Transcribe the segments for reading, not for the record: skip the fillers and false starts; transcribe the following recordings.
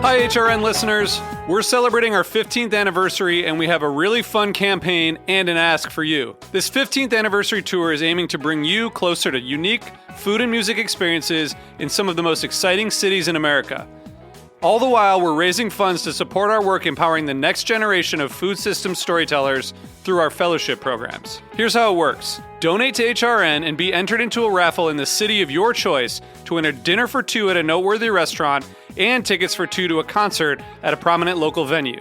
Hi, HRN listeners. We're celebrating our 15th anniversary, and we have a really fun campaign and an ask for you. This 15th anniversary tour is aiming to bring you closer to unique food and music experiences in some of the most exciting cities in America. All the while, we're raising funds to support our work empowering the next generation of food systems storytellers through our fellowship programs. Here's how it works. Donate to HRN and be entered into a raffle in the city of your choice to win a dinner for two at a noteworthy restaurant and tickets for two to a concert at a prominent local venue.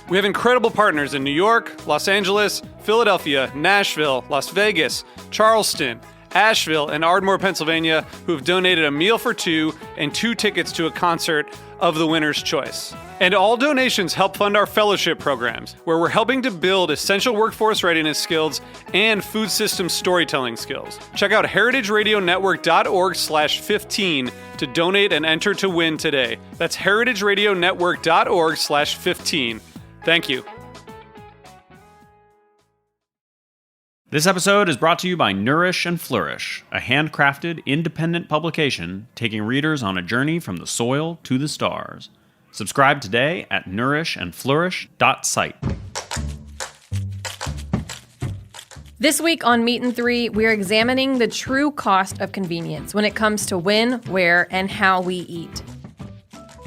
We have incredible partners in New York, Los Angeles, Philadelphia, Nashville, Las Vegas, Charleston, Asheville, and Ardmore, Pennsylvania, who have donated a meal for two and two tickets to a concert of the winner's choice. And all donations help fund our fellowship programs, where we're helping to build essential workforce readiness skills and food system storytelling skills. Check out heritageradionetwork.org/15 to donate and enter to win today. That's heritageradionetwork.org/15. Thank you. This episode is brought to you by Nourish and Flourish, a handcrafted, independent publication taking readers on a journey from the soil to the stars. Subscribe today at nourishandflourish.site. This week on Meat and Three, we're examining the true cost of convenience when it comes to when, where, and how we eat.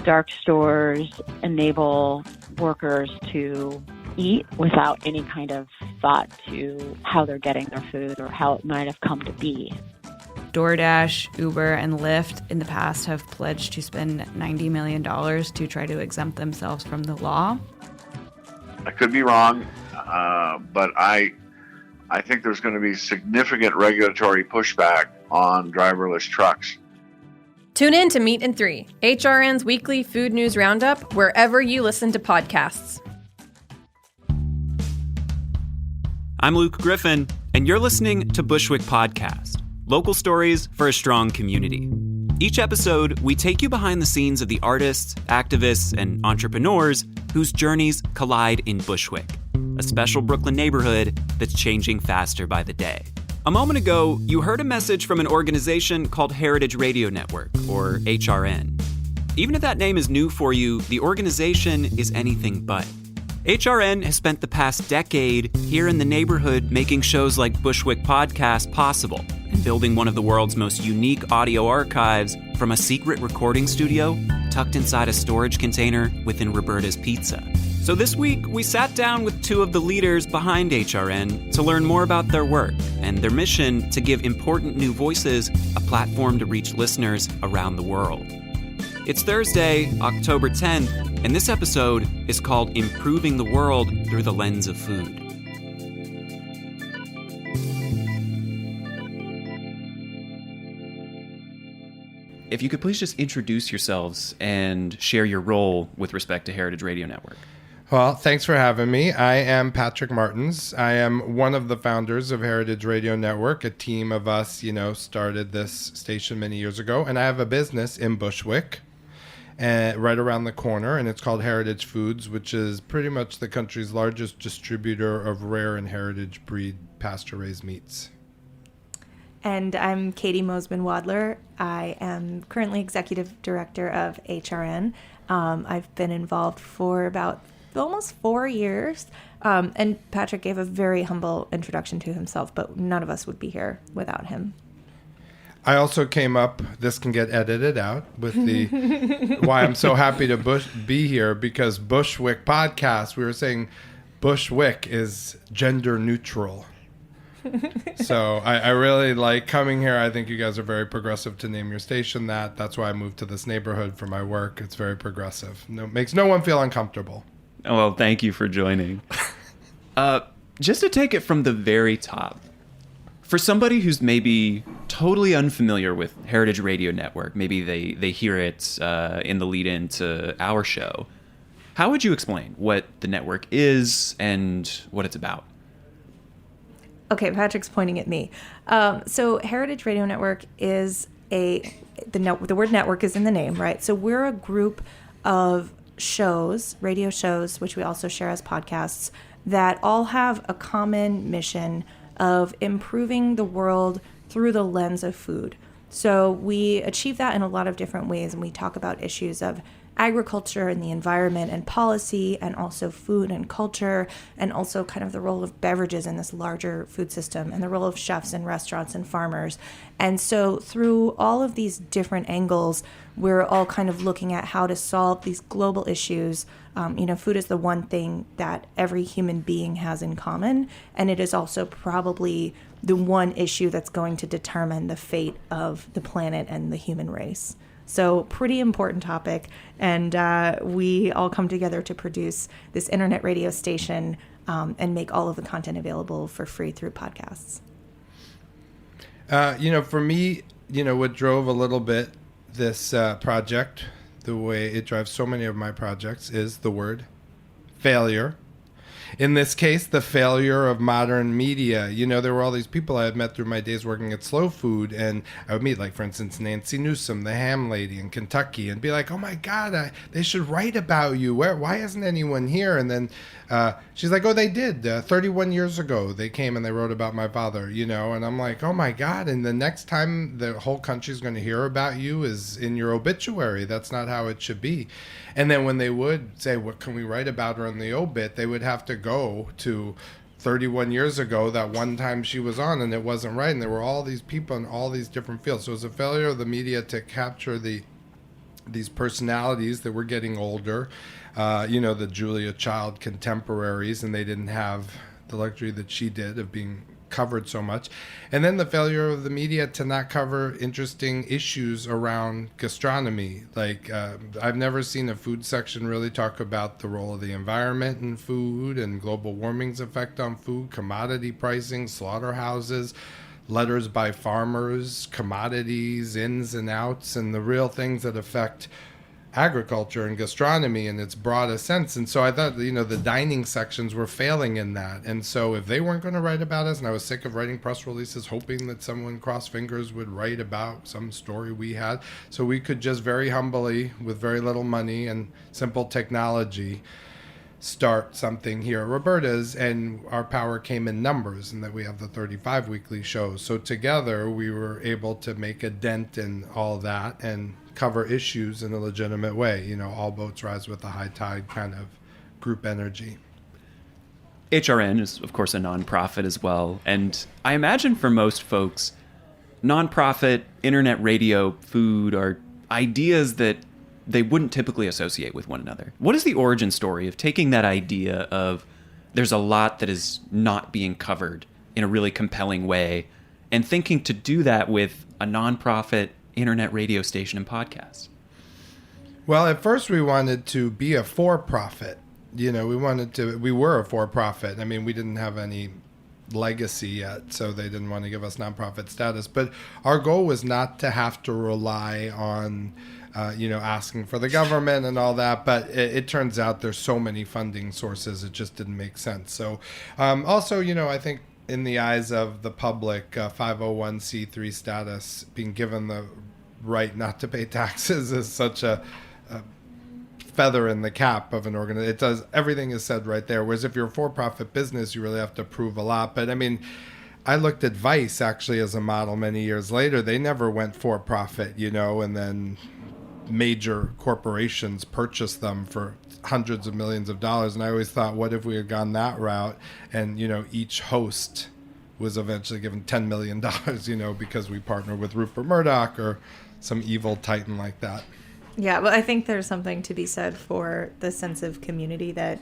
Dark stores enable workers to eat without any kind of thought to how they're getting their food or how it might have come to be. DoorDash, Uber, and Lyft in the past have pledged to spend $90 million to try to exempt themselves from the law. I could be wrong, but I think there's going to be significant regulatory pushback on driverless trucks. Tune in to Meat and Three, HRN's weekly food news roundup, wherever you listen to podcasts. I'm Luke Griffin, and you're listening to Bushwick Podcast, local stories for a strong community. Each episode, we take you behind the scenes of the artists, activists, and entrepreneurs whose journeys collide in Bushwick, a special Brooklyn neighborhood that's changing faster by the day. A moment ago, you heard a message from an organization called Heritage Radio Network, or HRN. Even if that name is new for you, the organization is anything but. HRN has spent the past decade here in the neighborhood making shows like Bushwick Podcast possible and building one of the world's most unique audio archives from a secret recording studio tucked inside a storage container within Roberta's Pizza. So this week, we sat down with two of the leaders behind HRN to learn more about their work and their mission to give important new voices a platform to reach listeners around the world. It's Thursday, October 10th, and this episode is called Improving the World Through the Lens of Food. If you could please just introduce yourselves and share your role with respect to Heritage Radio Network. Well, thanks for having me. I am Patrick Martins. I am one of the founders of Heritage Radio Network. A team of us, started this station many years ago, and I have a business in Bushwick. Right around the corner, and it's called Heritage Foods, which is pretty much the country's largest distributor of rare and heritage breed pasture-raised meats. And I'm Caity Mosman-Wadler. I am currently executive director of HRN. I've been involved for about almost 4 years. And Patrick gave a very humble introduction to himself, but none of us would be here without him. I also came up, this can get edited out, with the why I'm so happy to be here, because Bushwick Podcast, we were saying Bushwick is gender neutral. So I really like coming here. I think you guys are very progressive to name your station that. That's why I moved to this neighborhood for my work. It's very progressive. Makes no one feel uncomfortable. Oh, well, thank you for joining. Just to take it from the very top, for somebody who's maybe totally unfamiliar with Heritage Radio Network, maybe they hear it in the lead-in to our show, how would you explain what the network is and what it's about? Okay, Patrick's pointing at me. So Heritage Radio Network is the word network is in the name, right? So we're a group of shows, radio shows, which we also share as podcasts, that all have a common mission of improving the world through the lens of food. So we achieve that in a lot of different ways, and we talk about issues of agriculture and the environment and policy, and also food and culture, and also kind of the role of beverages in this larger food system, and the role of chefs and restaurants and farmers. And so through all of these different angles, we're all kind of looking at how to solve these global issues. Food is the one thing that every human being has in common, and it is also probably the one issue that's going to determine the fate of the planet and the human race. So pretty important topic, and we all come together to produce this internet radio station and make all of the content available for free through podcasts. For me, what drove a little bit this project, the way it drives so many of my projects, is the word failure. In this case, the failure of modern media. There were all these people I had met through my days working at Slow Food, and I would meet, like, for instance, Nancy Newsom, the ham lady in Kentucky, and be like, oh my God, they should write about you. Why isn't anyone here? And then she's like, oh, they did. 31 years ago, they came and they wrote about my father, and I'm like, oh my God. And the next time the whole country's going to hear about you is in your obituary. That's not how it should be. And then when they would say, what can we write about her in the obit, they would have to go to 31 years ago, that one time she was on and it wasn't right. And there were all these people in all these different fields. So it was a failure of the media to capture these personalities that were getting older, the Julia Child contemporaries, and they didn't have the luxury that she did of being covered so much. And then the failure of the media to not cover interesting issues around gastronomy. Like, I've never seen a food section really talk about the role of the environment in food and global warming's effect on food, commodity pricing, slaughterhouses, letters by farmers, commodities, ins and outs, and the real things that affect agriculture and gastronomy in its broadest sense. And so I thought, the dining sections were failing in that. And so if they weren't going to write about us, and I was sick of writing press releases hoping that someone, cross fingers, would write about some story we had, so we could just very humbly, with very little money and simple technology, start something here at Roberta's. And our power came in numbers, and that we have the 35 weekly shows. So together we were able to make a dent in all that and cover issues in a legitimate way. All boats rise with the high tide kind of group energy. HRN is, of course, a nonprofit as well. And I imagine for most folks, nonprofit, internet radio, food are ideas that they wouldn't typically associate with one another. What is the origin story of taking that idea of there's a lot that is not being covered in a really compelling way and thinking to do that with a nonprofit internet radio station and podcast? Well, at first we wanted to be a for-profit. We were a for-profit. I mean, we didn't have any legacy yet, so they didn't want to give us nonprofit status. But our goal was not to have to rely on, asking for the government and all that. But it turns out there's so many funding sources, it just didn't make sense. So also, I think in the eyes of the public, 501c3 status, being given the right not to pay taxes, is such a feather in the cap of an organization. It does, everything is said right there. Whereas if you're a for-profit business, you really have to prove a lot. But I mean, I looked at Vice actually as a model many years later. They never went for-profit, and then major corporations purchased them for hundreds of millions of dollars. And I always thought, what if we had gone that route and, each host was eventually given $10 million, because we partner with Rupert Murdoch or some evil titan like that. Yeah, well, I think there's something to be said for the sense of community that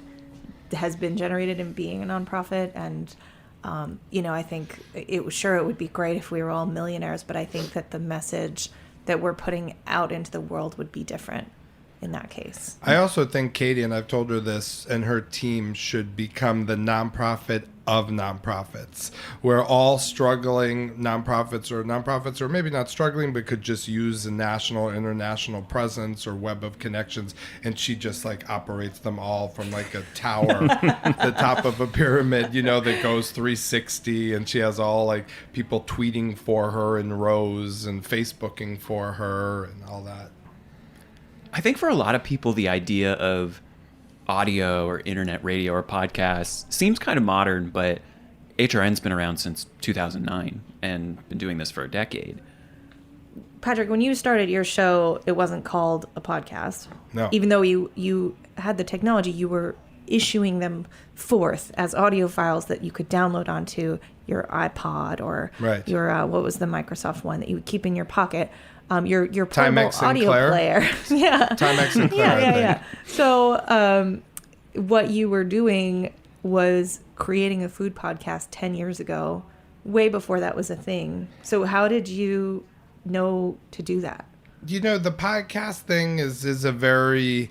has been generated in being a nonprofit. And, I think it would be great if we were all millionaires, but I think that the message that we're putting out into the world would be different in that case. I also think Caity, and I've told her this, and her team should become the nonprofit of nonprofits, where all struggling nonprofits or maybe not struggling, but could just use a national, international presence or web of connections. And she just operates them all from a tower, the top of a pyramid, that goes 360. And she has all people tweeting for her in rows and Facebooking for her and all that. I think for a lot of people, the idea of audio or internet radio or podcasts seems kind of modern, but HRN's been around since 2009 and been doing this for a decade. Patrick, when you started your show, it wasn't called a podcast. No. Even though you had the technology, you were issuing them forth as audio files that you could download onto your iPod or your what was the Microsoft one that you would keep in your pocket. Your portable audio player. Yeah. Timex and Claire. Yeah. So what you were doing was creating a food podcast 10 years ago, way before that was a thing. So how did you know to do that? The podcast thing is a very...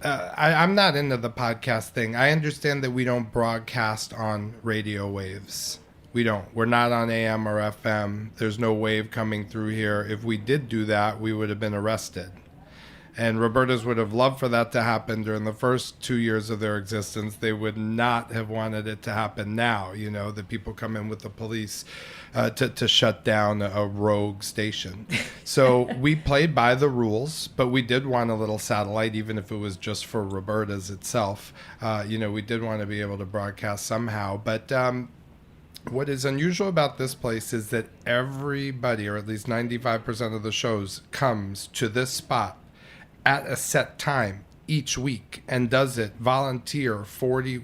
I'm not into the podcast thing. I understand that we don't broadcast on radio waves. We don't. We're not on AM or FM. There's no wave coming through here. If we did do that, we would have been arrested. And Roberta's would have loved for that to happen during the first 2 years of their existence. They would not have wanted it to happen now, that people come in with the police to shut down a rogue station. So we played by the rules, but we did want a little satellite, even if it was just for Roberta's itself. We did want to be able to broadcast somehow. But what is unusual about this place is that everybody, or at least 95% of the shows, comes to this spot at a set time each week and does it volunteer 45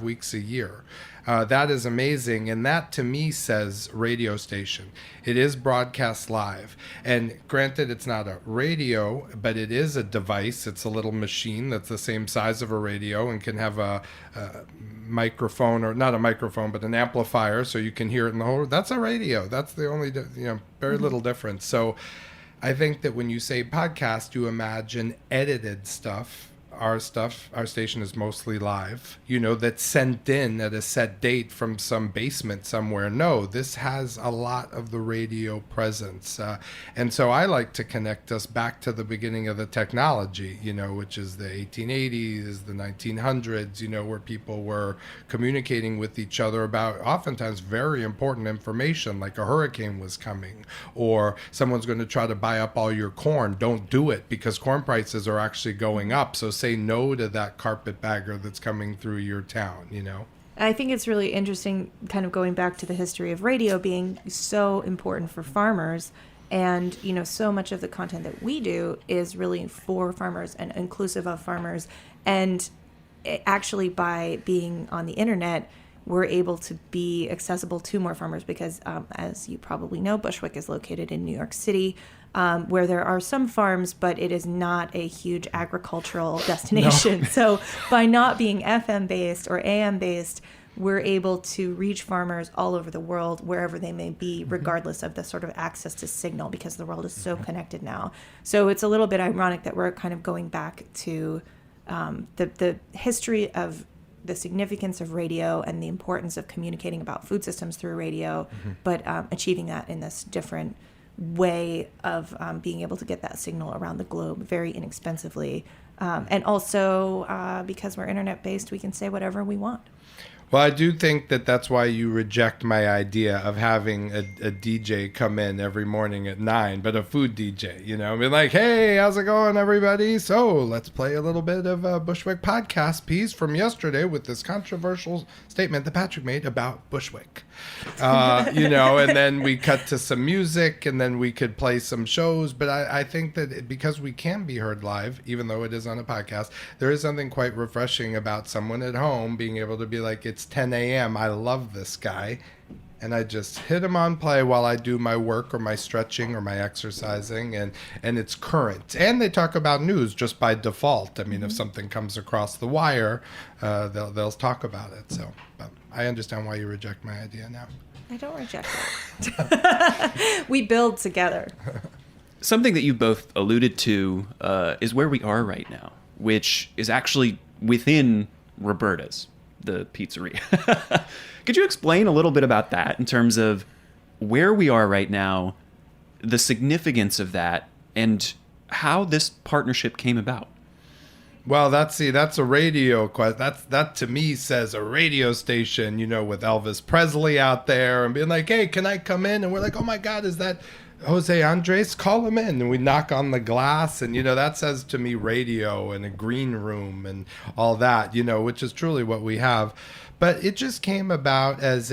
weeks a year. That is amazing. And that to me says radio station. It is broadcast live. And granted, it's not a radio, but it is a device. It's a little machine that's the same size of a radio and can have a microphone, or not a microphone, but an amplifier so you can hear it in the whole. That's a radio. That's the only, very little difference. So I think that when you say podcast, you imagine edited stuff. Our station is mostly live, that's sent in at a set date from some basement somewhere. No, this has a lot of the radio presence. And so I like to connect us back to the beginning of the technology, which is the 1880s, the 1900s, where people were communicating with each other about oftentimes very important information, like a hurricane was coming, or someone's going to try to buy up all your corn. Don't do it because corn prices are actually going up. So say no to that carpetbagger that's coming through your town, I think it's really interesting, kind of going back to the history of radio being so important for farmers. And, so much of the content that we do is really for farmers and inclusive of farmers. And actually, by being on the internet, we're able to be accessible to more farmers because, as you probably know, Bushwick is located in New York City, where there are some farms, but it is not a huge agricultural destination. No. So by not being FM based or AM based, we're able to reach farmers all over the world, wherever they may be, regardless of the sort of access to signal, because the world is so connected now. So it's a little bit ironic that we're kind of going back to the history of the significance of radio and the importance of communicating about food systems through radio, but achieving that in this different way of being able to get that signal around the globe very inexpensively. And also because we're internet-based, we can say whatever we want. Well, I do think that that's why you reject my idea of having a DJ come in every morning at 9, but a food DJ, be like, hey, how's it going, everybody? So let's play a little bit of a Bushwick podcast piece from yesterday with this controversial statement that Patrick made about Bushwick. And then we cut to some music, and then we could play some shows. But I think that because we can be heard live, even though it is on a podcast, there is something quite refreshing about someone at home being able to be like, it's 10 a.m. I love this guy. And I just hit him on play while I do my work or my stretching or my exercising, and it's current. And they talk about news just by default. I mean, if something comes across the wire, they'll talk about it. So but I understand why you reject my idea now. I don't reject it. We build together. Something that you both alluded to is where we are right now, which is actually within Roberta's, the pizzeria. Could you explain a little bit about that in terms of where we are right now, the significance of that, and how this partnership came about? Well, that's a radio question. That to me says a radio station, with Elvis Presley out there and being like, hey, can I come in? And we're like, oh my God, is that Jose Andres? Call him in. And we knock on the glass, and that says to me radio and a green room and all that, which is truly what we have. But it just came about as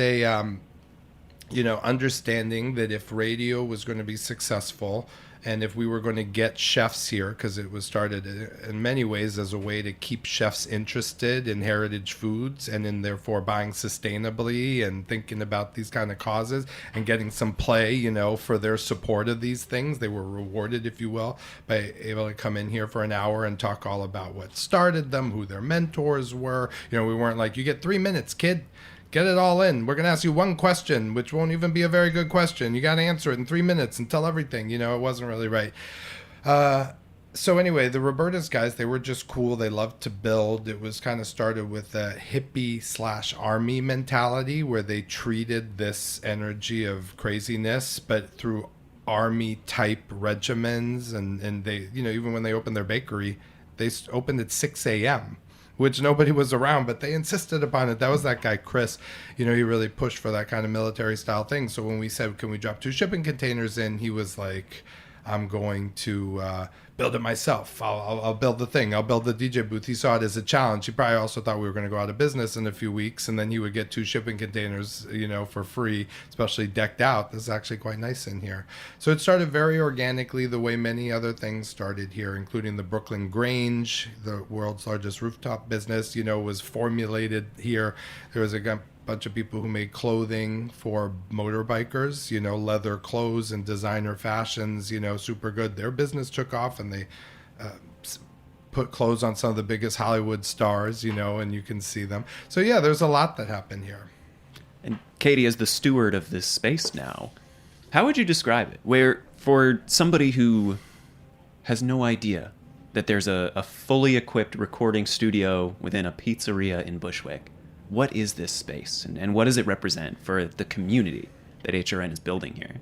understanding that if radio was going to be successful and if we were going to get chefs here, because it was started in many ways as a way to keep chefs interested in heritage foods and in therefore buying sustainably and thinking about these kind of causes and getting some play, for their support of these things. They were rewarded, if you will, by able to come in here for an hour and talk all about what started them, who their mentors were. We weren't like, you get 3 minutes, kid. Get it all in. We're going to ask you one question, which won't even be a very good question. You got to answer it in 3 minutes and tell everything. It wasn't really right. So anyway, the Roberta's guys, they were just cool. They loved to build. It was kind of started with a hippie/army mentality where they treated this energy of craziness, but through army type regimens. And they, even when they opened their bakery, they opened at 6 a.m., which nobody was around, but they insisted upon it. That was that guy, Chris. He really pushed for that kind of military style thing. So when we said, can we drop 2 shipping containers in? He was like, I'm going to build it myself. I'll build the thing. I'll build the DJ booth. He saw it as a challenge. He probably also thought we were going to go out of business in a few weeks, and then he would get 2 shipping containers, for free, especially decked out. This is actually quite nice in here. So it started very organically, the way many other things started here, including the Brooklyn Grange, the world's largest rooftop business, was formulated here. There was a bunch of people who made clothing for motorbikers, leather clothes and designer fashions, super good. Their business took off, and they put clothes on some of the biggest Hollywood stars, and you can see them. So yeah, there's a lot that happened here. And Caity, as the steward of this space now, how would you describe it? Where, for somebody who has no idea that there's a fully equipped recording studio within a pizzeria in Bushwick, what is this space, and what does it represent for the community that HRN is building here?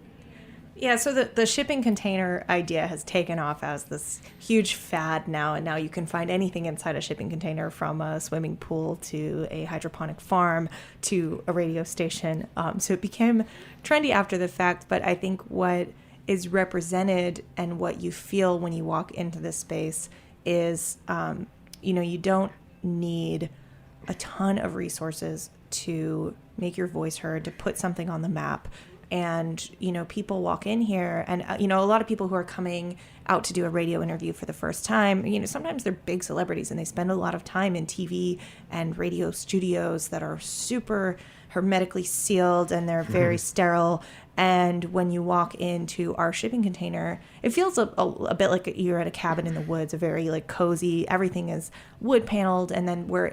Yeah, so the shipping container idea has taken off as this huge fad now, and now you can find anything inside a shipping container, from a swimming pool to a hydroponic farm to a radio station. So it became trendy after the fact, but I think what is represented and what you feel when you walk into this space is, you don't need a ton of resources to make your voice heard, to put something on the map. And, people walk in here and, a lot of people who are coming out to do a radio interview for the first time, sometimes they're big celebrities and they spend a lot of time in TV and radio studios that are super hermetically sealed and they're very sterile. And when you walk into our shipping container, it feels a bit like you're at a cabin in the woods, a very cozy, everything is wood paneled. And then we're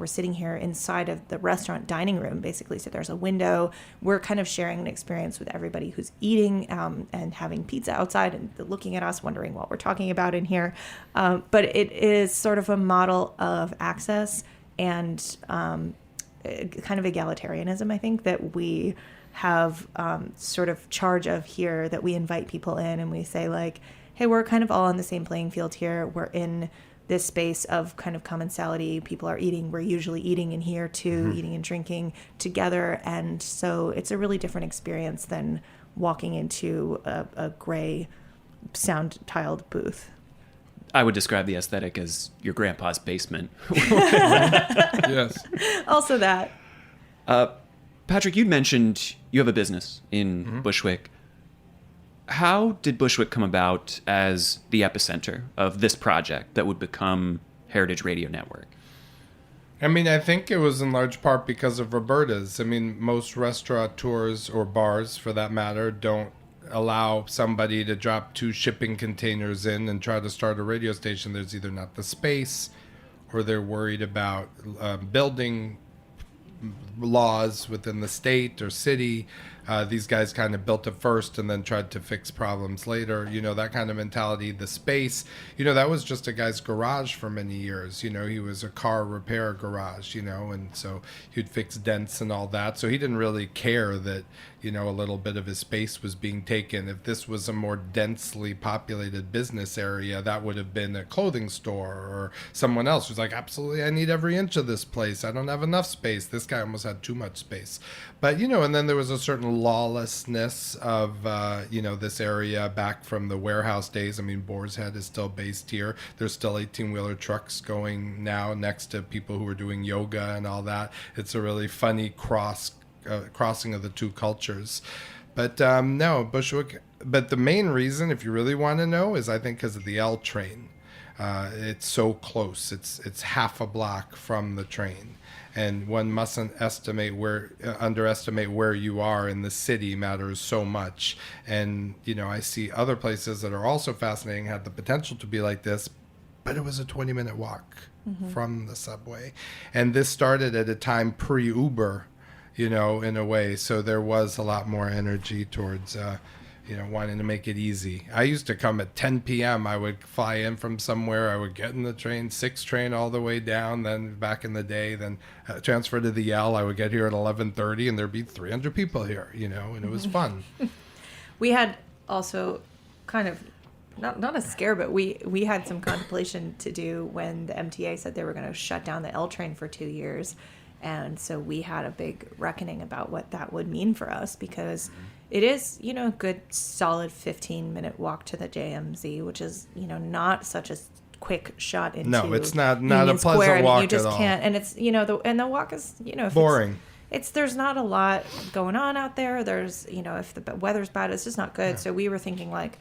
sitting here inside of the restaurant dining room, basically. So there's a window. We're kind of sharing an experience with everybody who's eating and having pizza outside and looking at us, wondering what we're talking about in here. But it is sort of a model of access and kind of egalitarianism, I think, that we have sort of charge of here, that we invite people in and we say hey, we're kind of all on the same playing field here. We're in this space of kind of commensality. People are eating. We're usually eating in here too, eating and drinking together. And so it's a really different experience than walking into a gray sound tiled booth. I would describe the aesthetic as your grandpa's basement. Yes. Also that. Patrick, you'd mentioned you have a business in Bushwick. How did Bushwick come about as the epicenter of this project that would become Heritage Radio Network? I think it was in large part because of Roberta's. Most restaurateurs, or bars for that matter, don't allow somebody to drop 2 shipping containers in and try to start a radio station. There's either not the space, or they're worried about building laws within the state or city. These guys kind of built it first and then tried to fix problems later. That kind of mentality. The space, that was just a guy's garage for many years. He was a car repair garage, and so he'd fix dents and all that. So he didn't really care that, a little bit of his space was being taken. If this was a more densely populated business area, that would have been a clothing store or someone else who's like, absolutely, I need every inch of this place. I don't have enough space. This guy almost had too much space. But, and then there was a certain lawlessness of, this area back from the warehouse days. Boar's Head is still based here. There's still 18-wheeler trucks going now next to people who are doing yoga and all that. It's a really funny cross crossing of the two cultures. But no, Bushwick. But the main reason, if you really want to know, is I think because of the L train. It's so close. It's half a block from the train, and one mustn't underestimate where you are in the city matters so much. And I see other places that are also fascinating, had the potential to be like this, but it was a 20-minute walk from the subway, and this started at a time pre-Uber, in a way. So there was a lot more energy towards. Wanting to make it easy. I used to come at 10 p.m. I would fly in from somewhere. I would get in the train, 6 train all the way down. Then back in the day, then transfer to the L. I would get here at 11:30, and there'd be 300 people here, and it was fun. We had also kind of, not a scare, but we had some contemplation to do when the MTA said they were going to shut down the L train for 2 years. And so we had a big reckoning about what that would mean for us, because it is, a good solid 15-minute walk to the JMZ, which is, not such a quick shot into. No, it's not Union a pleasant Square, walk you just at all. can't, and it's, the walk is, if boring. There's not a lot going on out there. There's, if the weather's bad, it's just not good. Yeah. So we were thinking, like,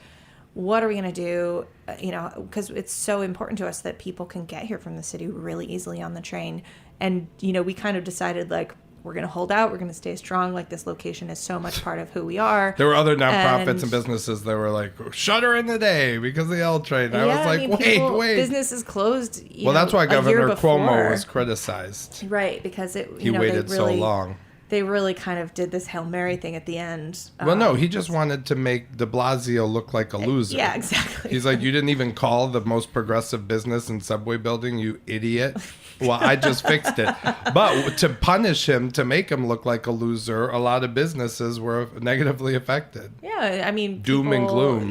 what are we going to do? Because it's so important to us that people can get here from the city really easily on the train. And, we kind of decided, like, we're going to hold out. We're going to stay strong. Like, this location is so much part of who we are. There were other nonprofits and businesses that were like, shutter in the day because of the L train. I was like, wait. Businesses closed. That's why Governor Cuomo was criticized. Right, because he waited so long. They really kind of did this Hail Mary thing at the end. Well, no, he just wanted to make de Blasio look like a loser. Yeah, exactly. He's like, you didn't even call the most progressive business in subway building, you idiot. Well, I just fixed it. But to punish him, to make him look like a loser, a lot of businesses were negatively affected. Yeah, I mean, doom and gloom.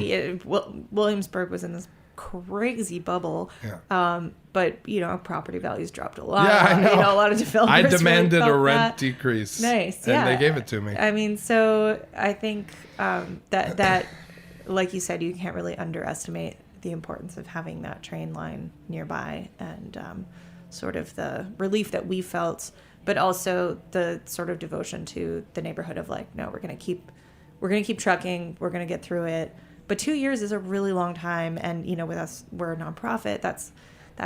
Williamsburg was in this crazy bubble. Yeah. But, property values dropped a lot. Yeah, I know. A lot of developers I demanded really a rent decrease. Nice, yeah. And they gave it to me. I mean, so I think that, like you said, you can't really underestimate the importance of having that train line nearby, and sort of the relief that we felt, but also the sort of devotion to the neighborhood of, like, no, we're going to keep trucking. We're going to get through it. But 2 years is a really long time. And, with us, we're a nonprofit. That's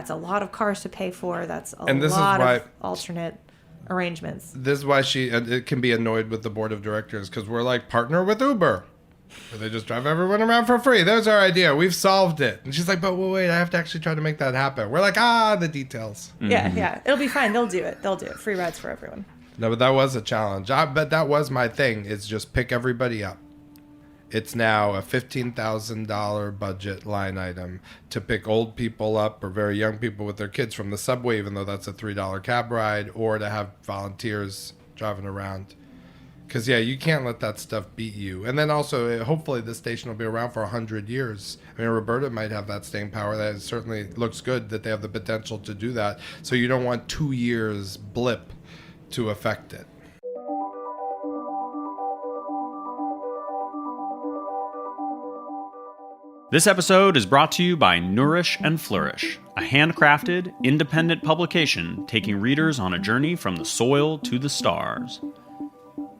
a lot of cars to pay for. That's a lot of alternate arrangements. This is why it can be annoyed with the board of directors, because we're like, partner with Uber, where they just drive everyone around for free. There's our idea. We've solved it. And she's like, but wait, I have to actually try to make that happen. We're like, the details. Mm-hmm. Yeah. It'll be fine. They'll do it. Free rides for everyone. No, but that was a challenge. But that was my thing, is just pick everybody up. It's now a $15,000 budget line item to pick old people up or very young people with their kids from the subway, even though that's a $3 cab ride, or to have volunteers driving around. Because, you can't let that stuff beat you. And then also, hopefully the station will be around for 100 years. I mean, Roberta might have that staying power. That certainly looks good that they have the potential to do that. So you don't want 2 years blip to affect it. This episode is brought to you by Nourish and Flourish, a handcrafted, independent publication taking readers on a journey from the soil to the stars.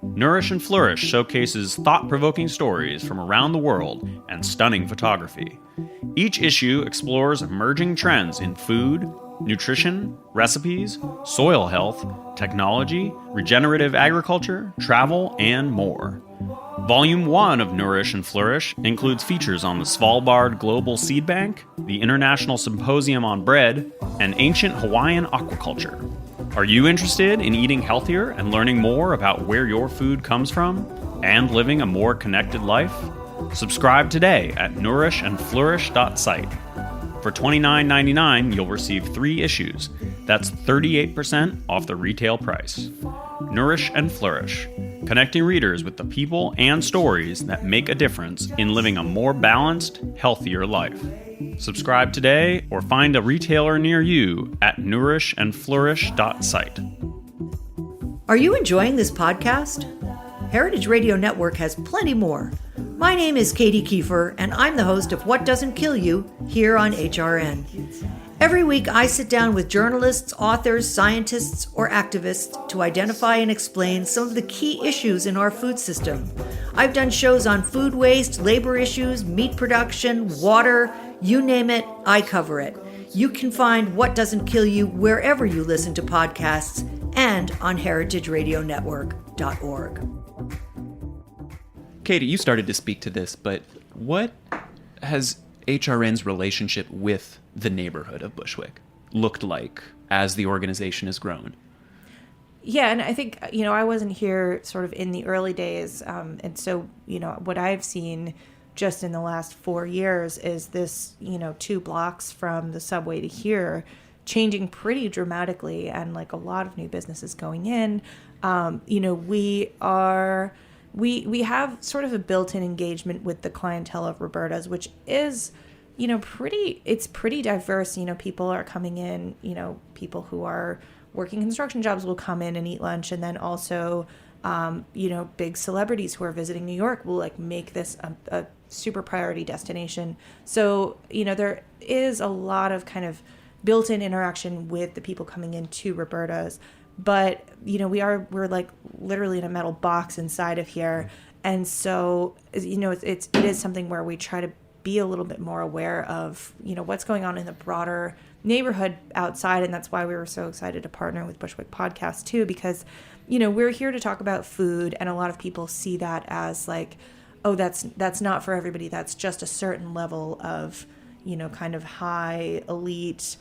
Nourish and Flourish showcases thought-provoking stories from around the world and stunning photography. Each issue explores emerging trends in food, nutrition, recipes, soil health, technology, regenerative agriculture, travel, and more. Volume 1 of Nourish and Flourish includes features on the Svalbard Global Seed Bank, the International Symposium on Bread, and ancient Hawaiian aquaculture. Are you interested in eating healthier and learning more about where your food comes from and living a more connected life? Subscribe today at nourishandflourish.site. For $29.99, you'll receive 3 issues. That's 38% off the retail price. Nourish and Flourish, connecting readers with the people and stories that make a difference in living a more balanced, healthier life. Subscribe today or find a retailer near you at nourishandflourish.site. Are you enjoying this podcast? Heritage Radio Network has plenty more. My name is Katie Kiefer, and I'm the host of What Doesn't Kill You here on HRN. Every week, I sit down with journalists, authors, scientists, or activists to identify and explain some of the key issues in our food system. I've done shows on food waste, labor issues, meat production, water, you name it, I cover it. You can find What Doesn't Kill You wherever you listen to podcasts and on heritageradionetwork.org. Katie, you started to speak to this, but what has HRN's relationship with the neighborhood of Bushwick looked like as the organization has grown? Yeah, and I think, I wasn't here sort of in the early days. And so, what I've seen just in the last 4 years is this, 2 blocks from the subway to here changing pretty dramatically, and like a lot of new businesses going in. We have sort of a built-in engagement with the clientele of Roberta's, which is, pretty diverse. People are coming in, people who are working construction jobs will come in and eat lunch. And then also, big celebrities who are visiting New York will like make this a super priority destination. So, there is a lot of kind of built-in interaction with the people coming into Roberta's. But, we're like literally in a metal box inside of here. And so, it is something where we try to be a little bit more aware of, what's going on in the broader neighborhood outside. And that's why we were so excited to partner with Bushwick Podcast too, because, we're here to talk about food. And a lot of people see that as like, oh, that's not for everybody. That's just a certain level of, kind of high elite,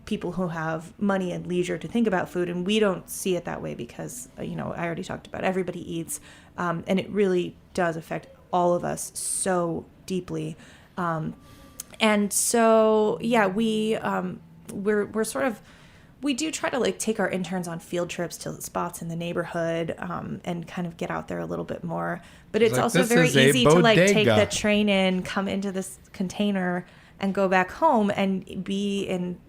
people who have money and leisure to think about food. And we don't see it that way because, I already talked about everybody eats. And it really does affect all of us so deeply. And so, yeah, we're sort of, we do try to like take our interns on field trips to spots in the neighborhood, and kind of get out there a little bit more. But it's like, also very easy to like take the train in, come into this container and go back home and be in,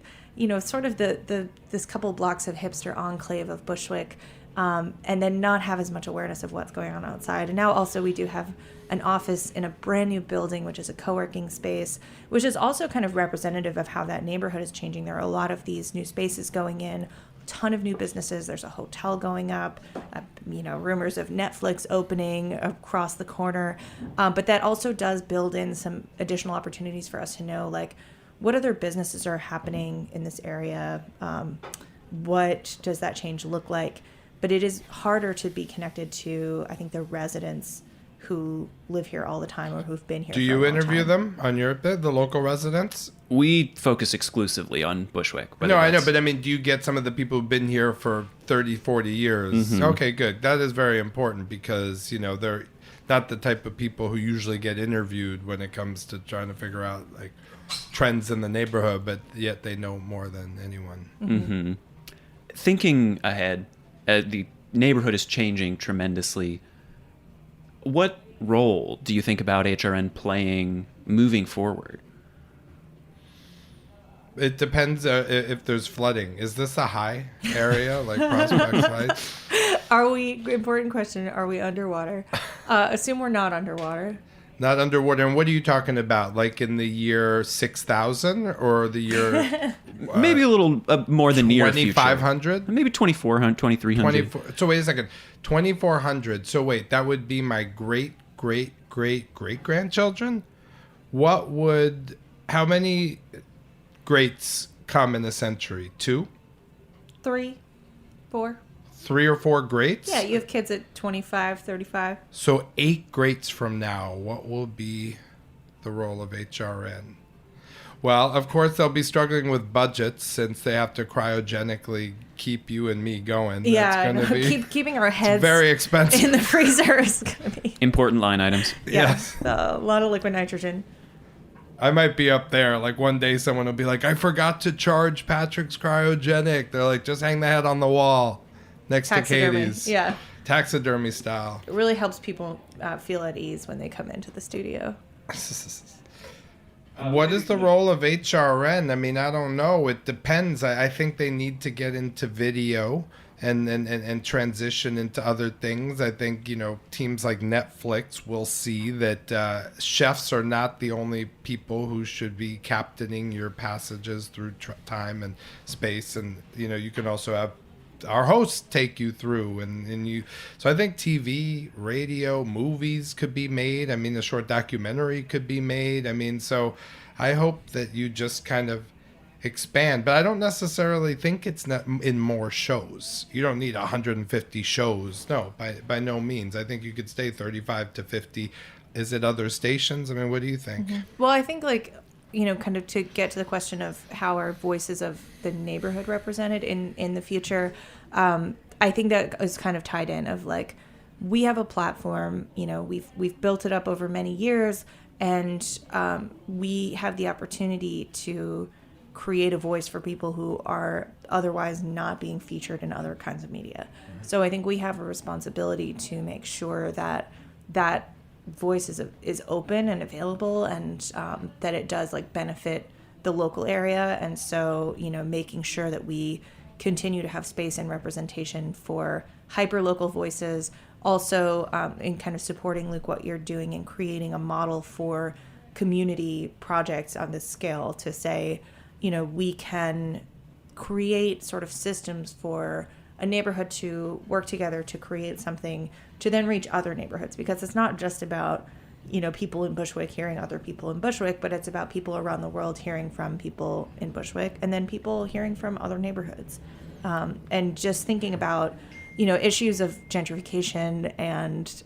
sort of this couple blocks of hipster enclave of Bushwick, and then not have as much awareness of what's going on outside. And now also we do have an office in a brand new building, which is a co-working space, which is also kind of representative of how that neighborhood is changing. There are a lot of these new spaces going in, a ton of new businesses. There's a hotel going up, rumors of Netflix opening across the corner. But that also does build in some additional opportunities for us to know, like, what other businesses are happening in this area? What does that change look like? But it is harder to be connected to, I think, the residents who live here all the time or who've been here. Do you interview them on your bit, the local residents? We focus exclusively on Bushwick. No, I know, but I mean, do you get some of the people who've been here for 30, 40 years? Mm-hmm. Okay, good. That is very important because, they're not the type of people who usually get interviewed when it comes to trying to figure out, like, trends in the neighborhood, but yet they know more than anyone. Mm-hmm. Thinking ahead, the neighborhood is changing tremendously. What role do you think about HRN playing moving forward? It depends if there's flooding. Is this a high area, like Prospect Heights? Important question, are we underwater? Assume we're not underwater. Not underwater. And what are you talking about? Like in the year 6000 or the year... maybe a little more than near future. 2500? Maybe 2400, 2300. So wait a second. 2400. So wait, that would be my great-great-great-great-grandchildren? How many greats come in a century? 2? 3? 4? 3 or 4 greats? Yeah, you have kids at 25, 35. So 8 greats from now, what will be the role of HRN? Well, of course, they'll be struggling with budgets since they have to cryogenically keep you and me going. Yeah, that's be, keeping our heads very expensive in the freezer is going to be important line items. Yes, a lot of liquid nitrogen. I might be up there. Like one day, someone will be like, "I forgot to charge Patrick's cryogenic." They're like, "Just hang the head on the wall next to Katie's." Yeah, taxidermy style. It really helps people feel at ease when they come into the studio. What is the role of HRN? I mean, I don't know. It depends. I think they need to get into video. and transition into other things. I think, teams like Netflix will see that chefs are not the only people who should be captaining your passages through time and space. And, you can also have our hosts take you through so I think TV, radio, movies could be made. I mean, a short documentary could be made. I mean, so I hope that you just kind of expand, but I don't necessarily think it's not in more shows. You don't need 150 shows. No, by no means. I think you could stay 35 to 50. Is it other stations? I mean, what do you think? Mm-hmm. Well, I think kind of to get to the question of how are voices of the neighborhood represented in the future, I think that is kind of tied in of we have a platform, we've built it up over many years, and we have the opportunity to create a voice for people who are otherwise not being featured in other kinds of media. So I think we have a responsibility to make sure that that voice is open and available, and that it does benefit the local area. And so, making sure that we continue to have space and representation for hyper local voices. Also, in kind of supporting what you're doing and creating a model for community projects on this scale to say, we can create sort of systems for a neighborhood to work together to create something to then reach other neighborhoods, because it's not just about, people in Bushwick hearing other people in Bushwick, but it's about people around the world hearing from people in Bushwick, and then people hearing from other neighborhoods. And just thinking about, issues of gentrification and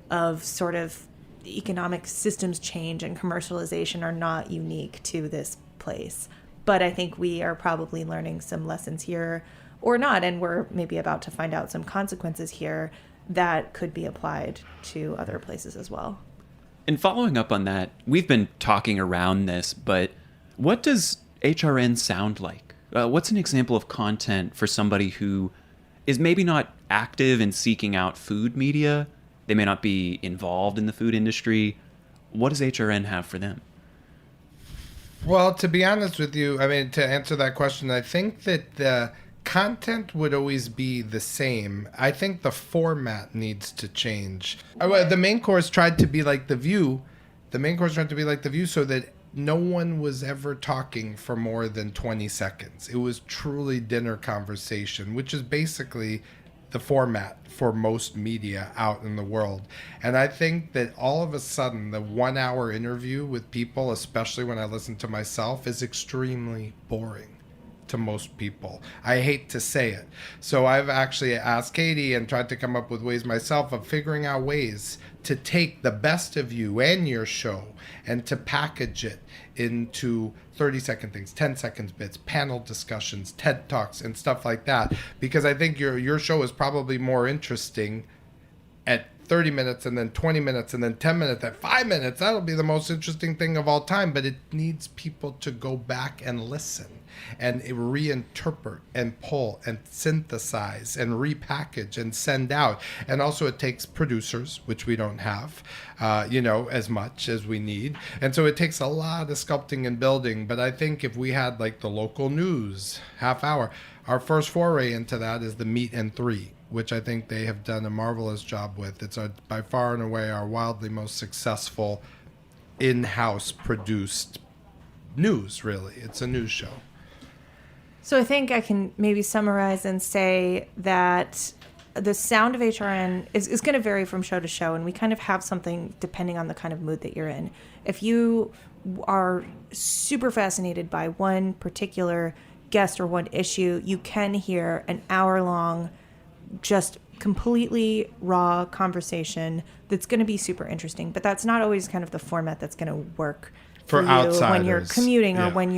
of sort of economic systems change and commercialization are not unique to this place. But I think we are probably learning some lessons here or not, and we're maybe about to find out some consequences here that could be applied to other places as well. And following up on that, we've been talking around this, but what does HRN sound like? What's an example of content for somebody who is maybe not active in seeking out food media? They may not be involved in the food industry. What does HRN have for them? Well, to be honest with you, I mean, to answer that question, I think that the content would always be the same. I think the format needs to change. The main course tried to be like The View. The main course tried to be like The View so that no one was ever talking for more than 20 seconds. It was truly dinner conversation, which is basically the format for most media out in the world. And I think that all of a sudden the 1 hour interview with people, especially when I listen to myself, is extremely boring to most people. I hate to say it. So I've actually asked Caity and tried to come up with ways myself of figuring out ways to take the best of you and your show and to package it into 30-second things, 10-second bits, panel discussions, TED Talks, and stuff like that. Because I think your show is probably more interesting at 30 minutes and then 20 minutes and then 10 minutes at 5 minutes. That'll be the most interesting thing of all time. But it needs people to go back and listen and reinterpret and pull and synthesize and repackage and send out. And also it takes producers, which we don't have, as much as we need. And so it takes a lot of sculpting and building. But I think if we had the local news half hour, our first foray into that is the Meat and Three, which I think they have done a marvelous job with. It's by far and away our wildly most successful in-house produced news, really. It's a news show. So I think I can maybe summarize and say that the sound of HRN is going to vary from show to show, and we kind of have something depending on the kind of mood that you're in. If you are super fascinated by one particular guest or one issue, you can hear an hour-long, just completely raw conversation that's going to be super interesting. But that's not always kind of the format that's going to work for you outsiders when you're commuting or when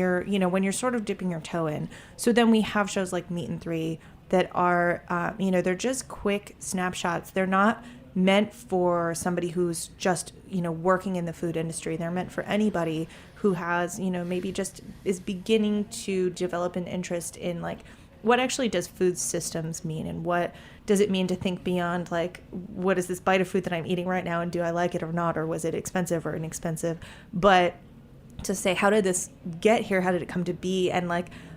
you're sort of dipping your toe in. So then we have shows like Meat and Three that are, they're just quick snapshots. They're not meant for somebody who's just, working in the food industry. They're meant for anybody who has, maybe just is beginning to develop an interest in what actually does food systems mean, and what does it mean to think beyond what is this bite of food that I'm eating right now, and do I like it or not, or was it expensive or inexpensive? But to say, how did this get here? How did it come to be? And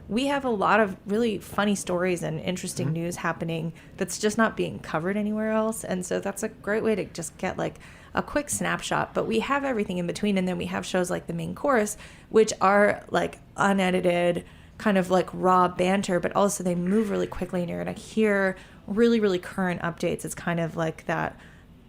we have a lot of really funny stories and interesting news happening that's just not being covered anywhere else. And so that's a great way to just get like a quick snapshot. But we have everything in between. And then we have shows like The Main Course, which are like unedited, kind of like raw banter, but also they move really quickly and you're going to hear really, really current updates. It's kind of like that,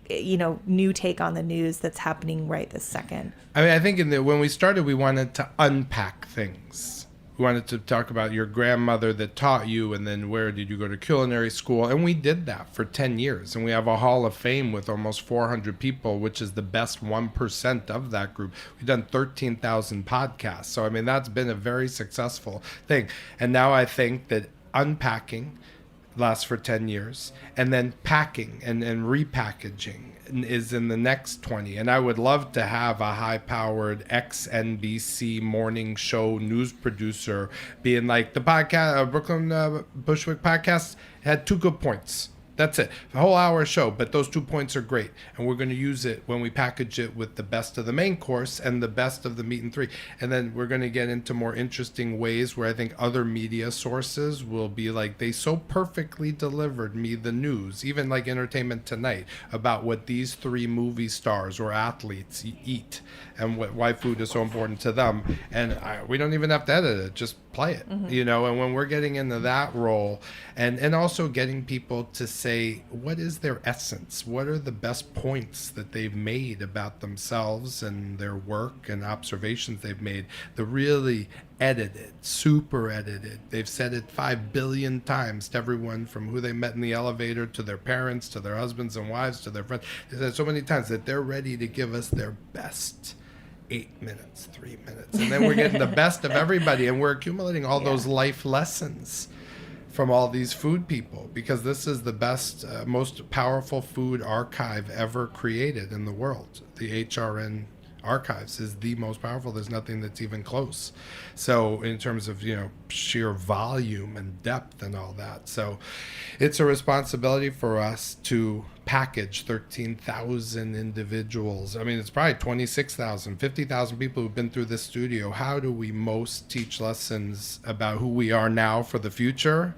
new take on the news that's happening right this second. I mean, I think when we started, we wanted to unpack things. We wanted to talk about your grandmother that taught you, and then where did you go to culinary school? And we did that for 10 years. And we have a Hall of Fame with almost 400 people, which is the best 1% of that group. We've done 13,000 podcasts. So, I mean, that's been a very successful thing. And now I think that unpacking lasts for 10 years, and then packing and repackaging is in the next 20. And I would love to have a high-powered ex-NBC morning show news producer being like, the podcast, Brooklyn Bushwick podcast had 2 good points. That's it. A whole hour show, but those 2 points are great. And we're going to use it when we package it with the best of the main course and the best of the meat and 3. And then we're going to get into more interesting ways where I think other media sources will be like, they so perfectly delivered me the news, even like Entertainment Tonight, about what these 3 movie stars or athletes eat and why food is so important to them. And we don't even have to edit it. Just play it, and when we're getting into that role and also getting people to say, what is their essence? What are the best points that they've made about themselves and their work and observations they've made? The really edited, super edited. They've said it 5 billion times to everyone, from who they met in the elevator to their parents, to their husbands and wives, to their friends. They said it so many times that they're ready to give us their best 8 minutes, 3 minutes. And then we're getting the best of everybody, and we're accumulating all those life lessons from all these food people, because this is the best, most powerful food archive ever created in the world. The HRN archives is the most powerful. There's nothing that's even close. So in terms of, sheer volume and depth and all that. So it's a responsibility for us to package 13,000 individuals. I mean, it's probably 26,000, 50,000 people who've been through this studio. How do we most teach lessons about who we are now for the future,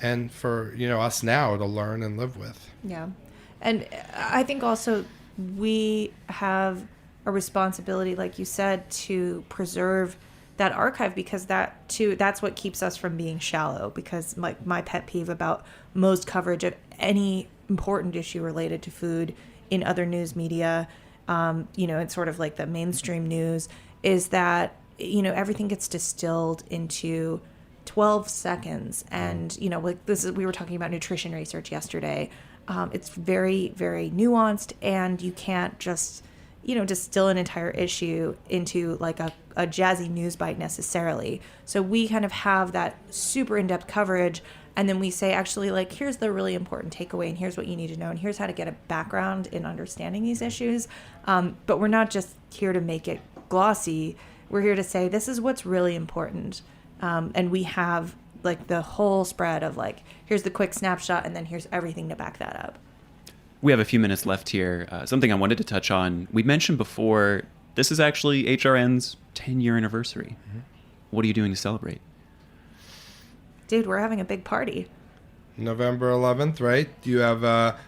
and for, us now to learn and live with? Yeah. And I think also we have a responsibility, like you said, to preserve that archive, because that's what keeps us from being shallow. Because my pet peeve about most coverage of any important issue related to food in other news media, it's sort of like the mainstream news, is that, everything gets distilled into 12 seconds. And, we were talking about nutrition research yesterday. It's very, very nuanced, and you can't just distill an entire issue into like a jazzy news bite necessarily. So we kind of have that super in-depth coverage, and then we say, actually, like, here's the really important takeaway, and here's what you need to know, and here's how to get a background in understanding these issues. But we're not just here to make it glossy. We're here to say, this is what's really important. And we have like the whole spread of like, here's the quick snapshot, and then here's everything to back that up. We have a few minutes left here. Something I wanted to touch on. We mentioned before, this is actually HRN's 10-year anniversary. Mm-hmm. What are you doing to celebrate? Dude, we're having a big party. November 11th, right? You have a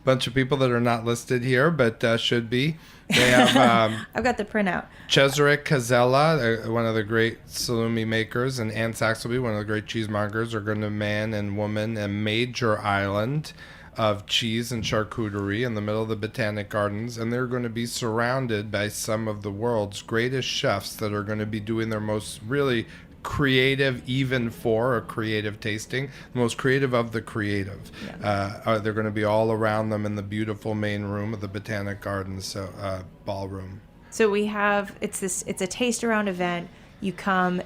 bunch of people that are not listed here, but should be. They have... I've got the printout. Cesare Casella, one of the great salumi makers, and Anne Saxelby, one of the great cheesemongers, are going to man and woman a major island of cheese and charcuterie in the middle of the Botanic Gardens, and they're going to be surrounded by some of the world's greatest chefs that are going to be doing their most really creative, even for a creative tasting, the most creative of the creative. Yeah. They're going to be all around them in the beautiful main room of the Botanic Gardens ballroom. So we have, it's a taste around event. You come.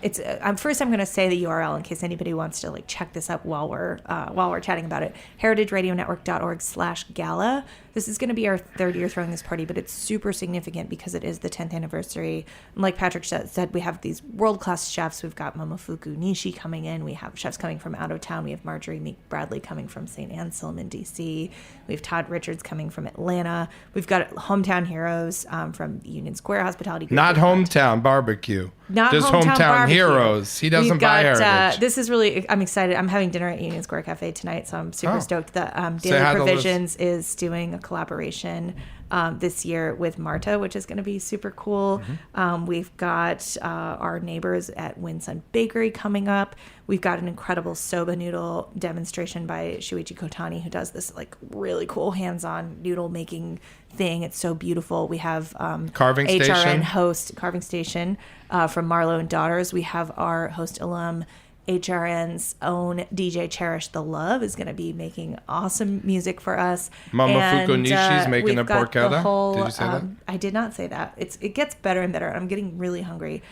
First, I'm going to say the URL in case anybody wants to like check this up while we're chatting about it. heritageradionetwork.org/gala. This is going to be our 3rd year throwing this party, but it's super significant because it is the 10th anniversary. And like Patrick said, we have these world-class chefs. We've got Momofuku Nishi coming in. We have chefs coming from out of town. We have Marjorie Meek Bradley coming from St. Anselm in D.C. We have Todd Richards coming from Atlanta. We've got hometown heroes from Union Square Hospitality Group. Not hometown barbecue. Not just hometown barbecue. heroes. He doesn't We've buy got, Heritage. This is really, I'm excited. I'm having dinner at Union Square Cafe tonight, so I'm super stoked that Say Daily hi to Liz. Provisions is doing a collaboration this year with Marta, which is going to be super cool. We've got our neighbors at Winsun Bakery coming up. We've got an incredible soba noodle demonstration by Shuichi Kotani, who does this like really cool hands-on noodle making thing. It's so beautiful. We have Carving HRN Station. host Carving Station from Marlowe and Daughters. We have our host alum HRN's own DJ Cherish the Love is going to be making awesome music for us. Momofuku Nishi's making we've a got the porchetta. whole, Did you say that? I did not say that. It gets better and better. I'm getting really hungry.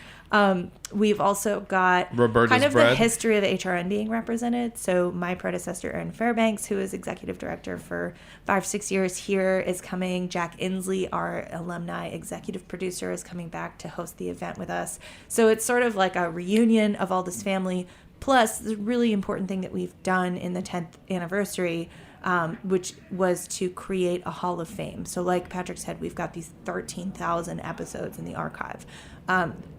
We've also got Roberta's kind of Bread. the history of HRN being represented. So my predecessor, Erin Fairbanks, who is executive director for 5-6 years here, is coming. Jack Inslee, our alumni executive producer, is coming back to host the event with us. So it's sort of like a reunion of all this family. Plus, the really important thing that we've done in the 10th anniversary, which was to create a Hall of Fame. So like Patrick said, we've got these 13,000 episodes in the archive.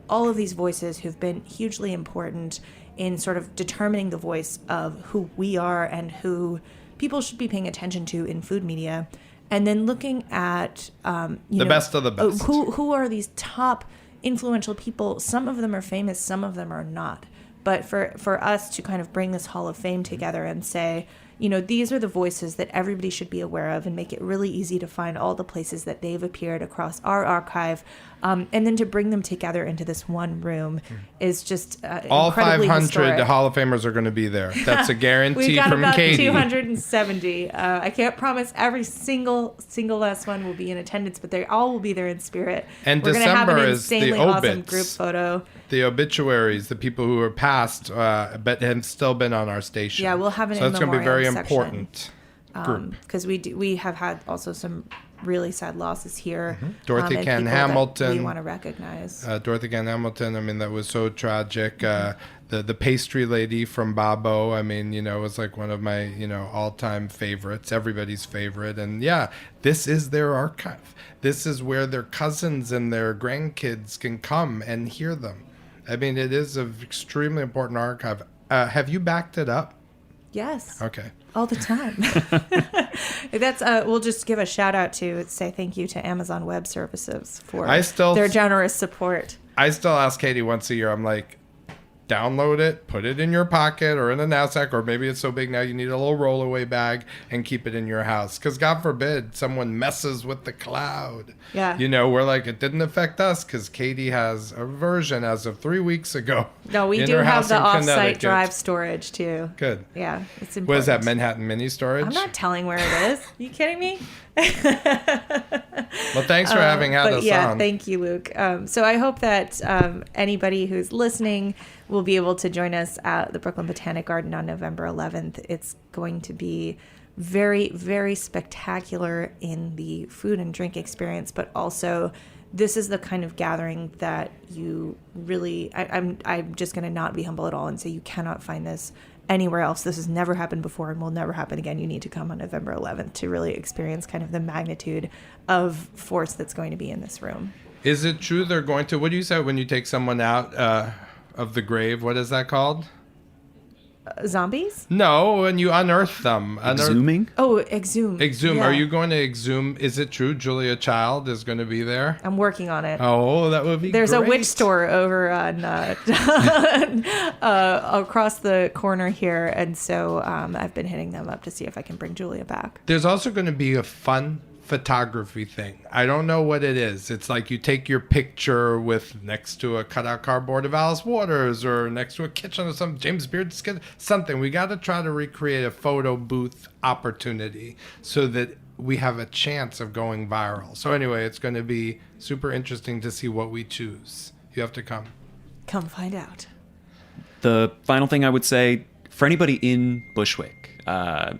All of these voices who've been hugely important in sort of determining the voice of who we are and who people should be paying attention to in food media. And then looking at The best of the best. Who are these top influential people? Some of them are famous, some of them are not. But for us to kind of bring this Hall of Fame together and say, you know, these are the voices that everybody should be aware of and make it really easy to find all the places that they've appeared across our archive. And then to bring them together into this one room is just All incredibly 500 historic. Hall of Famers are going to be there. That's a guarantee We've got from about Katie. 270. I can't promise every single last one will be in attendance, but they all will be there in spirit. And We're gonna have an December is the insanely awesome obits. group photo. The obituaries, the people who are passed, but have still been on our station. Yeah, we'll have an So in that's going to be very memoriam section. important group. Because we have had also some really sad losses here. Dorothy and Cann people that Hamilton. we want to recognize. Dorothy Cann Hamilton, I mean, that was so tragic. The pastry lady from Babo, I mean, you know, was like one of my, you know, all-time favorites, everybody's favorite. And yeah, this is their archive. This is where their cousins and their grandkids can come and hear them. I mean, it is an extremely important archive. Have you backed it up? Yes. Okay. All the time. That's we'll just give a shout out to say thank you to Amazon Web Services for their generous support. I still ask Katie once a year, I'm like, download it, put it in your pocket or in a knapsack, or maybe it's so big now you need a little rollaway bag and keep it in your house. Because God forbid someone messes with the cloud. Yeah. You know, we're like, it didn't affect us because Katie has a version as of 3 weeks ago. No, we in do her have house the in offsite Connecticut. drive storage too. Good. Yeah, it's important. What is that, Manhattan Mini Storage? I'm not telling where it is. You kidding me? Well, thanks for having had us on. Thank you, Luke. So I hope that anybody who's listening will be able to join us at the Brooklyn Botanic Garden on November 11th. It's going to be very, very spectacular in the food and drink experience, but also this is the kind of gathering that you really, I'm just going to not be humble at all and say you cannot find this anywhere else. This has never happened before and will never happen again. You need to come on November 11th to really experience kind of the magnitude of force that's going to be in this room. Is it true they're going to, what do you say when you take someone out of the grave? What is that called? Zombies? No, when you unearth them. Exhuming? Oh, exhume. Exhume. Yeah. Are you going to exhume? Is it true Julia Child is going to be there? I'm working on it. Oh, that would be There's great. a witch store over on across the corner here, and so I've been hitting them up to see if I can bring Julia back. There's also going to be a fun photography thing. I don't know what it is. It's like you take your picture with next to a cutout cardboard of Alice Waters or next to a kitchen or some James Beard skit, something. We got to try to recreate a photo booth opportunity so that we have a chance of going viral. So anyway, it's going to be super interesting to see what we choose. You have to come. Come find out. The final thing I would say, for anybody in Bushwick,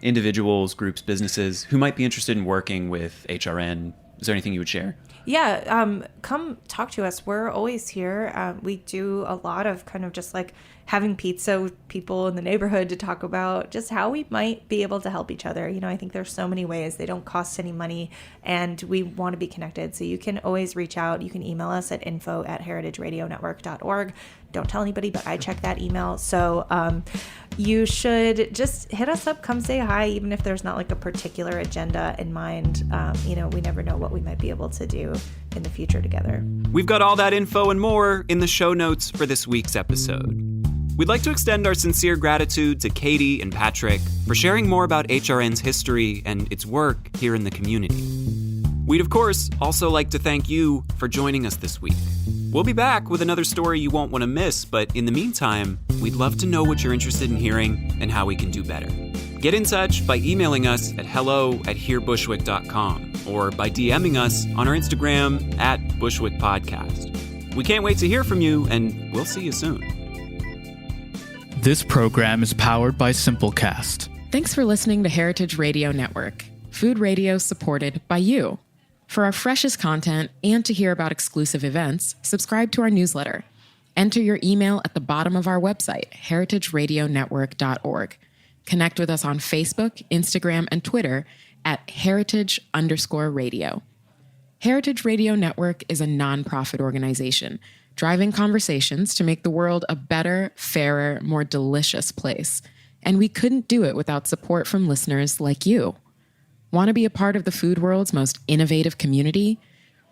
individuals, groups, businesses who might be interested in working with HRN, is there anything you would share? Yeah, come talk to us. We're always here. We do a lot of kind of just like having pizza with people in the neighborhood to talk about just how we might be able to help each other. You know, I think there's so many ways. They don't cost any money, and we want to be connected. So you can always reach out. You can email us at info@heritageradionetwork.org. Don't tell anybody, but I check that email. So you should just hit us up, come say hi, even if there's not like a particular agenda in mind. We never know what we might be able to do in the future together. We've got all that info and more in the show notes for this week's episode. We'd like to extend our sincere gratitude to Caity and Patrick for sharing more about HRN's history and its work here in the community. We'd, of course, also like to thank you for joining us this week. We'll be back with another story you won't want to miss, but in the meantime, we'd love to know what you're interested in hearing and how we can do better. Get in touch by emailing us at hello@hearbushwick.com or by DMing us on our Instagram @BushwickPodcast. We can't wait to hear from you, and we'll see you soon. This program is powered by Simplecast. Thanks for listening to Heritage Radio Network, food radio supported by you. For our freshest content and to hear about exclusive events, subscribe to our newsletter. Enter your email at the bottom of our website, heritageradionetwork.org. Connect with us on Facebook, Instagram, and Twitter at heritage_radio. Heritage Radio Network is a nonprofit organization driving conversations to make the world a better, fairer, more delicious place. And we couldn't do it without support from listeners like you. Want to be a part of the food world's most innovative community?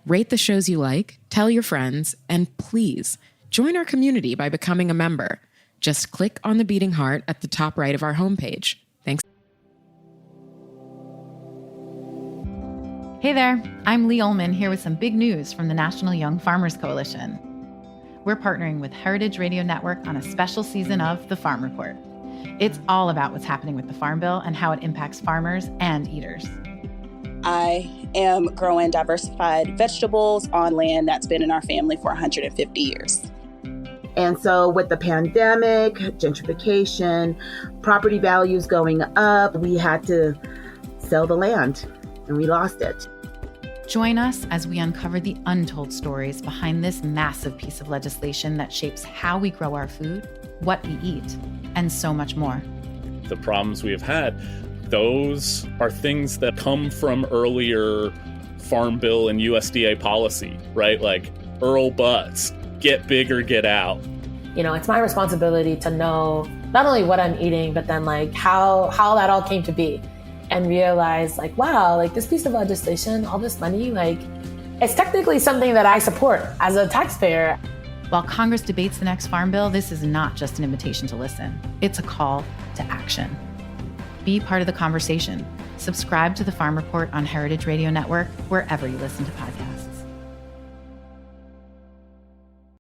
Rate the shows you like, tell your friends, and please join our community by becoming a member. Just click on the beating heart at the top right of our homepage. Thanks. Hey there, I'm Lee Ullman here with some big news from the National Young Farmers Coalition. We're partnering with Heritage Radio Network on a special season of The Farm Report. It's all about what's happening with the Farm Bill and how it impacts farmers and eaters. I am growing diversified vegetables on land that's been in our family for 150 years. And so with the pandemic, gentrification, property values going up, we had to sell the land and we lost it. Join us as we uncover the untold stories behind this massive piece of legislation that shapes how we grow our food, what we eat, and so much more. The problems we have had, those are things that come from earlier Farm Bill and USDA policy, right? Like Earl Butz, get big or get out. It's my responsibility to know not only what I'm eating, but then like how that all came to be. And realize like, wow, like this piece of legislation, all this money, like it's technically something that I support as a taxpayer. While Congress debates the next Farm Bill, this is not just an invitation to listen. It's a call to action. Be part of the conversation. Subscribe to the Farm Report on Heritage Radio Network, wherever you listen to podcasts.